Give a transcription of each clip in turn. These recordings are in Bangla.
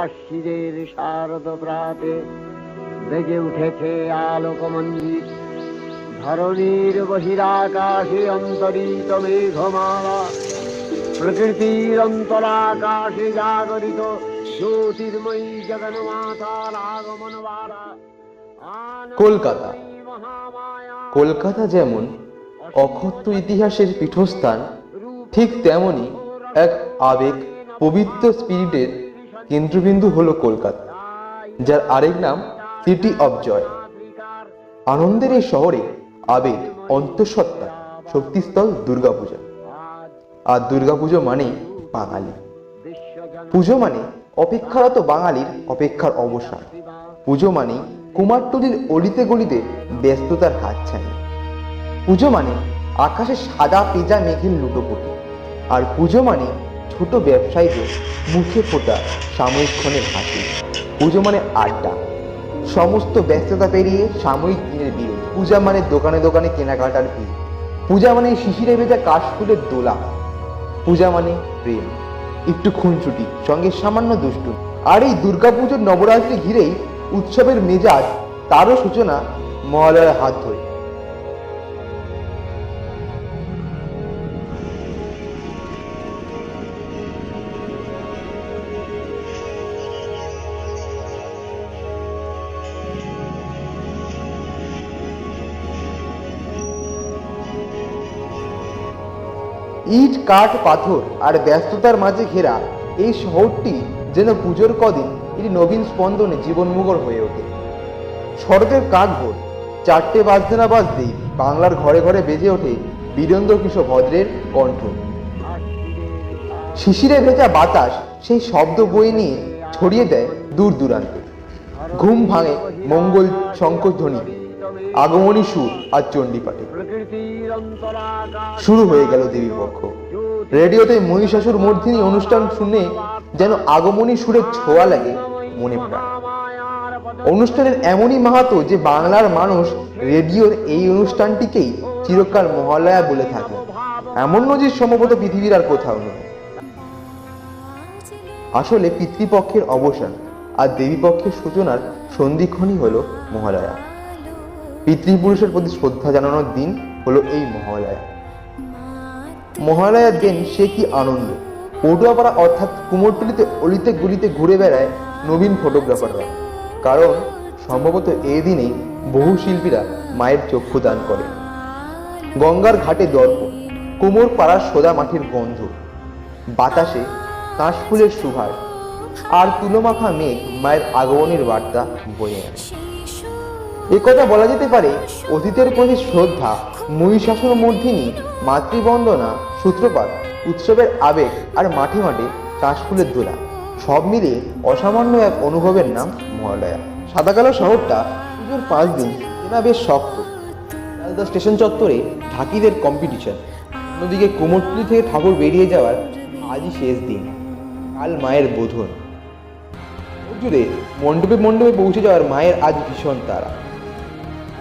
আশ্বিনের শারদ প্রাতে বেজে উঠেছে আলোকমঞ্জিত, ধরণীর বহিরাকাশে অন্তরিত মেঘমালা, প্রকৃতির অন্তরাকাশে জাগরিত জ্যোতির্ময়ী জগন্মাতার আগমন বারা। কলকাতা। কলকাতা যেমন অক্ষত ইতিহাসের পীঠস্থান, ঠিক তেমনি এক আবেগ পবিত্র স্পিরিটের কেন্দ্রবিন্দু হলো কলকাতা, যার আরেক নাম সিটি অফ জয়। আনন্দের এই শহরে আবেগ অন্তঃসত্ত্বা শক্তিস্থল দুর্গাপূজা। আর দুর্গাপুজো মানেই বাঙালি। পুজো মানে অপেক্ষারত বাঙালির অপেক্ষার অবসান। পুজো মানে কুমারটুলির অলিতে গলিতে ব্যস্ততার হাতছানি। পুজো মানে আকাশে সাদা পেঁজা মেঘের লুটোপুটি। আর পুজো মানে ছোট ব্যবসায়ীদের মুখে ফোটা সাময়িক ক্ষণের হাসি। পুজো মানে আড্ডা, সমস্ত ব্যস্ততা পেরিয়ে সাময়িক দিনের বিরোধ। পূজা মানে দোকানে দোকানে কেনাকাটার ভিড়। পূজা মানে শিশিরে ভেজা কাশফুলের দোলা। পূজা মানে প্রেম, একটু খুনছুটি, সঙ্গে সামান্য দুষ্টু। আর এই দুর্গাপুজোর নবরাত্রি ঘিরেই উৎসবের মেজাজ, তারও সূচনা মহালয়ার হাত ধরে। ইট কাঠ পাথর আর ব্যস্ততার মাঝে ঘেরা এই শহরটি যেন পুজোর কদিন এটি নবীন স্পন্দনে জীবনমুখর হয়ে ওঠে। শরতের কাকভোর 4টে বাজতে না বাজতেই বাংলার ঘরে ঘরে বেজে ওঠে বীরেন্দ্র কিশোর ভদ্রের কণ্ঠ। শিশিরে ভেজা বাতাস সেই শব্দ বয়ে নিয়ে ছড়িয়ে দেয় দূর দূরান্তে। ঘুম ভাঙে মঙ্গল শঙ্খধ্বনি, আগমনী সুর আর চণ্ডীপাঠে। শুরু হয়ে গেল দেবীপক্ষ। রেডিওতে মহিষাসুর মর্দিনী অনুষ্ঠান শুনে যেন আগমনী সুরের ছোঁয়া লাগে মনে প্রাণ। অনুষ্ঠানের এমনই মাহাত্ম্য যে বাংলার মানুষ রেডিওর এই অনুষ্ঠানটিকেই চিরকাল মহালয়া বলে থাকে। এমন নজির সম্ভবত পৃথিবীর আর কোথাও নেই। আসলে পিতৃপক্ষের অবসান আর দেবীপক্ষের সূচনার সন্ধিক্ষণই হলো মহালয়া। পিতৃপুরুষের প্রতি শ্রদ্ধা জানানোর দিন হলো এই মহালয়া। মহালয়ার দিন সে কি আনন্দ! পটুয়াপাড়া অর্থাৎ কুমোরটুলিতে অলিতে গলিতে ঘুরে বেড়ায় নবীন ফটোগ্রাফাররা, কারণ সম্ভবত এই দিনেই বহু শিল্পীরা মায়ের চক্ষু দান করে। গঙ্গার ঘাটে দর্পণ, কুমোর পাড়ার সোদা মাটির গন্ধ, বাতাসে কাশফুলের সুভাষ আর তুলোমাখা মেঘ মায়ের আগমনের বার্তা বয়ে আনে। একথা বলা যেতে পারে অতীতের প্রতি শ্রদ্ধা, মহিষাসুর মর্দিনী, মাতৃবন্দনা, সূত্রপাত, উৎসবের আবেগ আর মাঠে মাঠে কাশফুলের দোলা সব মিলিয়ে অসামান্য এক অনুভবের নাম মহালয়া। সাদাকালো শহরটা পুজোর 5 দিন কেনা বেশ শক্ত। শিয়ালদা স্টেশন চত্বরে ঢাকিদের কম্পিটিশন, অন্যদিকে কুমোরটুলি থেকে ঠাকুর বেরিয়ে যাওয়ার আজই শেষ দিন, কাল মায়ের বোধন। জুড়ে মণ্ডপে মণ্ডপে পৌঁছে যাওয়ার মায়ের আজ ভীষণ তাড়া।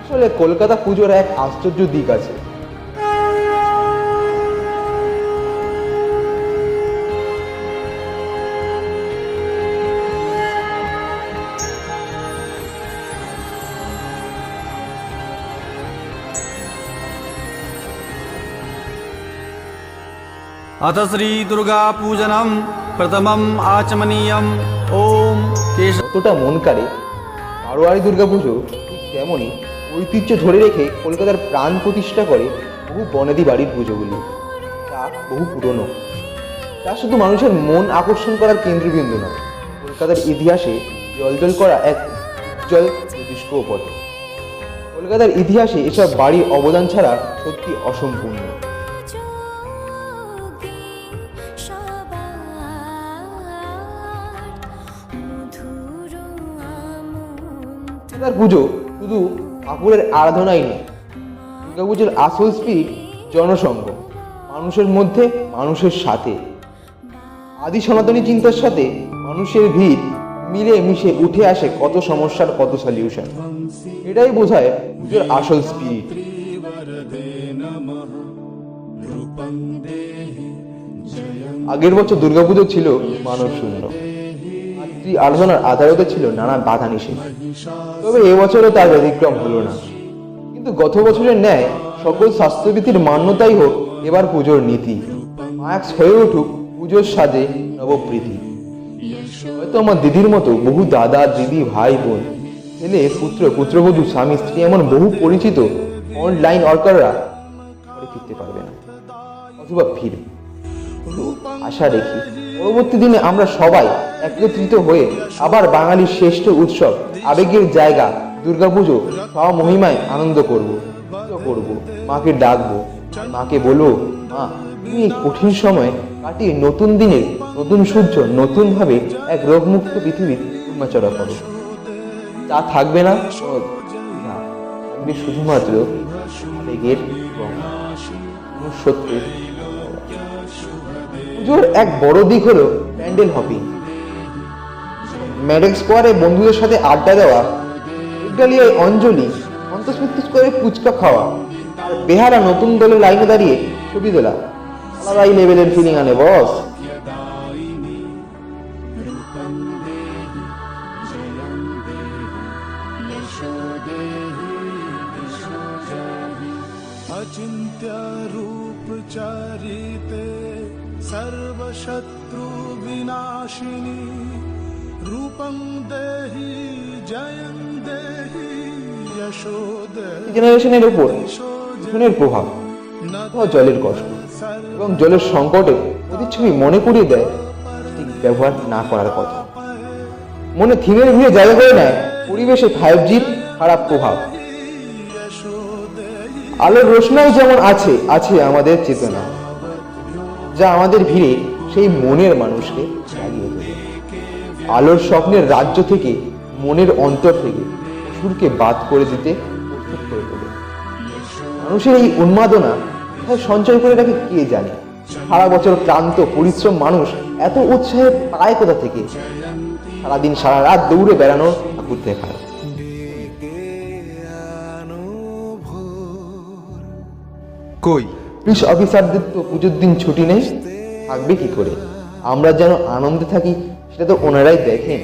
আসলে কলকাতা পুজোর এক আশ্চর্য দিক আছে। अथ श्री दुर्गा पूजनम प्रथमम आचमनीयम ओम केश। যতটা মন কাড়ে বারোয়ারি দুর্গাপুজো, ঠিক তেমনই ঐতিহ্য ধরে রেখে কলকাতার প্রাণ প্রতিষ্ঠা করে বহু বনেদি বাড়ির পুজোগুলি। তা বহু পুরনো, তা শুধু মানুষের মন আকর্ষণ করার কেন্দ্রবিন্দু নয়, কলকাতার ইতিহাসে জলজল করা এক উজ্জ্বল জ্যোতিষ্কও বটে। কলকাতার ইতিহাসে এসব বাড়ির অবদান ছাড়া সত্যি অসম্পূর্ণ। পুজো শুধু ঠাকুরের আরাধনাই নয়, দুর্গাপুজোর আসল স্পিরিট জনসঙ্গম, মানুষের মধ্যে মানুষের সাথে। আদি সনাতনী চিন্তার সাথে মানুষের ভিড় মিলে মিশে উঠে আসে কত সমস্যার কত সলিউশন। এটাই বোঝায় পুজোর আসল স্পিরিট। আগের বছর দুর্গাপুজো ছিল মানব শূন্য, আরাধনার আধারতে ছিল নানা বাধা নিষেধ। তবে এবছরও তার ব্যতিক্রম হলো না। কিন্তু গত বছরের ন্যায় সকল স্বাস্থ্যবিধির মান্যতাই হোক এবার পুজোর নীতি। মাস্ক হয়ে উঠুক পুজোর সাজে নবপ্রীতি। হয়তো আমার দিদির মতো বহু দাদা দিদি ভাই বোন, ছেলে পুত্র পুত্রবধূ স্বামী স্ত্রী এমন বহু পরিচিত অনলাইন ওয়ার্কাররা ফিরতে পারবে না, অথবা ফিরবে। আশা রেখি পরবর্তী দিনে আমরা সবাই একত্রিত হয়ে আবার বাঙালির শ্রেষ্ঠ উৎসব, আবেগের জায়গা দুর্গাপুজো মহিমায় আনন্দ করব। মাকে ডাকবো, মাকে বলবো, মা তুমি এই কঠিন সময় কাটিয়ে নতুন দিনের নতুন সূর্য নতুন ভাবে এক রোগমুক্ত পৃথিবীর উন্মাচনা করো। তা থাকবে না, থাকবে শুধুমাত্র আবেগের সত্যের। পুজোর এক বড় দিক হলো প্যান্ডেল হপিং। ম্যাডেক স্কোয়ারে বন্ধুদের সাথে আড্ডা দেওয়া, ডালিয়ায় অঞ্জলি, অন্তঃস্ফূর্তি করে ফুচকা খাওয়া, আর বেহারা নতুন দলের লাইনে দাঁড়িয়ে ছবি তোলা আলাদাই লেভেলের ফিলিং আনে বস। अचिन्त्य रूप चरिते सर्वशत्रु विनाशिनी रूपं देहि जयं देहि यशो देहि। জেনারেশনের উপর দূষণের প্রভাব, জলের কষ্ট, এবং জলের সংকটে প্রতিচ্ছবি মনে করিয়ে দেয় ঠিক ব্যবহার না করার কথা। মনে থিমের ভিড়ে জায়গা করে নেয় পরিবেশে 5G'র খারাপ প্রভাব। আলোর রোশনাই যেমন আছে আছে আমাদের চেতনা, যা আমাদের ভিড়ে সেই মনের মানুষকে জাগিয়ে তোলে। আলোর স্বপ্নের রাজ্য থেকে মনের অন্তর থেকে সুরকে বাদ করে দিতে প্রস্তুত করে তোলে। মানুষের এই উন্মাদনা কোথায় সঞ্চয় করে রাখে কে জানে। সারা বছর ক্লান্ত পরিশ্রম মানুষ এত উৎসাহে পায় কোথা থেকে? সারাদিন সারা রাত দৌড়ে বেড়ানো ঠাকুর দেখায়। কই পুলিশ অফিসারদের তো পুজোর দিন ছুটি নেই, থাকবে কি করে? আমরা যেন আনন্দে থাকি সেটা তো ওনারাই দেখেন।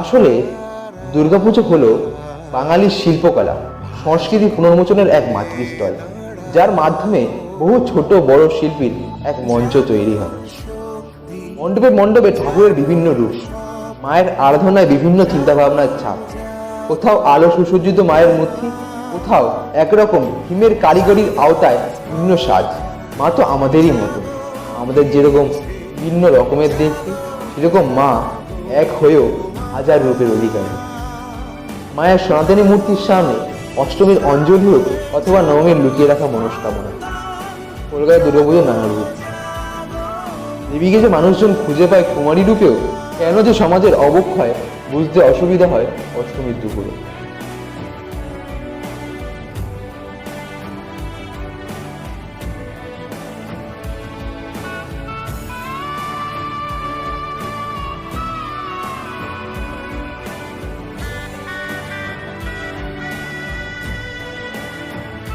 আসলে দুর্গাপুজো হলো বাঙালির শিল্পকলা সংস্কৃতি পুনর্মোচনের এক মাতৃস্থল, যার মাধ্যমে বহু ছোট বড় শিল্পীর এক মঞ্চ তৈরি হয়। মণ্ডপে মণ্ডপে ঠাকুরের বিভিন্ন রূপ, মায়ের আরাধনায় বিভিন্ন চিন্তাভাবনার ছাপ। কোথাও আলো সুসজ্জিত মায়ের মূর্তি, কোথাও একরকম হিমের কারিগরির আওতায় ভিন্ন সাজ। মা তো আমাদেরই মতো, আমাদের যেরকম ভিন্ন রকমের দেখতে, সেরকম মা এক হয়েও হাজার রূপের অধিকারী। মায়ের সনাতনী মূর্তির সামনে অষ্টমীর অঞ্জলি হোক অথবা নবমীর লুকিয়ে রাখা মনস্কামনা, কলকাতায় দুর্গাপুজো নানা রূপ। দেবীকে যে মানুষজন খুঁজে পায় কুমারী রূপেও, কেন যে সমাজের অবক্ষয় বুঝতে অসুবিধা হয় অষ্টমীর দুপুরে।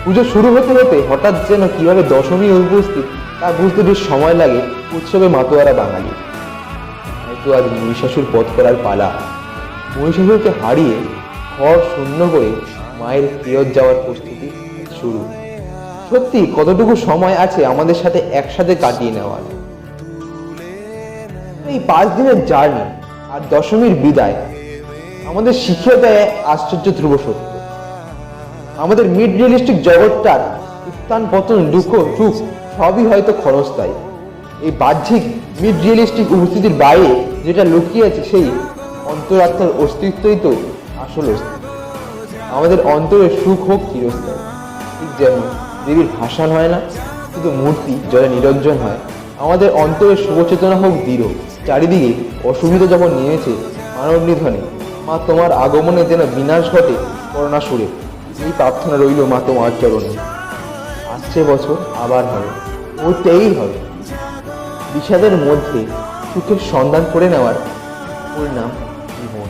পুজো শুরু হতে হতে হঠাৎ যেন কিভাবে দশমী উপস্থিত তা বুঝতে বেশ সময় লাগে উৎসবে মাতোয়ারা বাঙালি। হয়তো আজ মহিষাসুর বধ করার পালা। মহিষাসুরকে হারিয়ে ঘর শূন্য করে মায়ের ফেরত যাওয়ার প্রস্তুতি শুরু। সত্যি কতটুকু সময় আছে আমাদের সাথে একসাথে কাটিয়ে নেওয়ার। এই 5 দিনের জার্নি আর দশমীর বিদায় আমাদের শিখিয়ে দেয় আশ্চর্য ধ্রুব সত্য। আমাদের মিড রিয়েলিস্টিক জগৎটার উত্থান পতন দুঃখ সুখ সবই হয়তো ক্ষণস্থায়ী। এই বাহ্যিক মিড রিয়েলিস্টিক উপস্থিতির বাইরে যেটা লুকিয়ে আছে সেই অন্তরাত্মার অস্তিত্বই তো আসল অস্তিত্ব। আমাদের অন্তরের সুখ হোক চিরস্থায়ী। ঠিক যেমন দেবীর ভাসান হয় না, শুধু মূর্তি জলে নিরঞ্জন হয়। আমাদের অন্তরের শুভচেতনা হোক দৃঢ়। চারিদিকে অসুবিধা যখন নেমেছে মানব নিধনে, মা তোমার আগমনে যেন বিনাশ ঘটে করোনা সুরে। এই প্রার্থনা রইল মা তোমার চরণে। আসছে বছর আবার হবে, মুহূর্তেই হবে। বিষাদের মধ্যে সুখের সন্ধান করে নেওয়ার পরিণাম জীবন।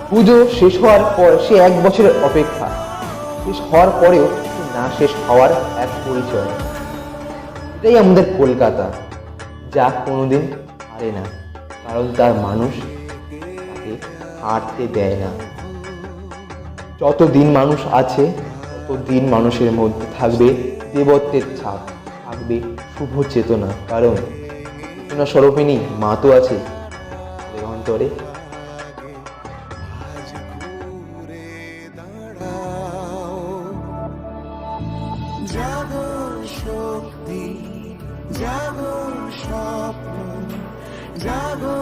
পুজো শেষ হওয়ার পর সে 1 বছরের অপেক্ষা, শেষ হওয়ার পরেও না শেষ হওয়ার এক পরিচয়। এটাই আমাদের কলকাতা, যা কোনোদিন হারে না, কারণ তার মানুষ তাকে হারতে দেয় না। যতদিন মানুষ আছে ততদিন মানুষের মধ্যে থাকবে দেবত্বের ছাপ, থাকবে শুভ চেতনা, কারণ চেতনা স্বরূপিণী মা তো আছে অন্তরে। জাগো শক্তি, জাগো স্বপ্ন, জাগো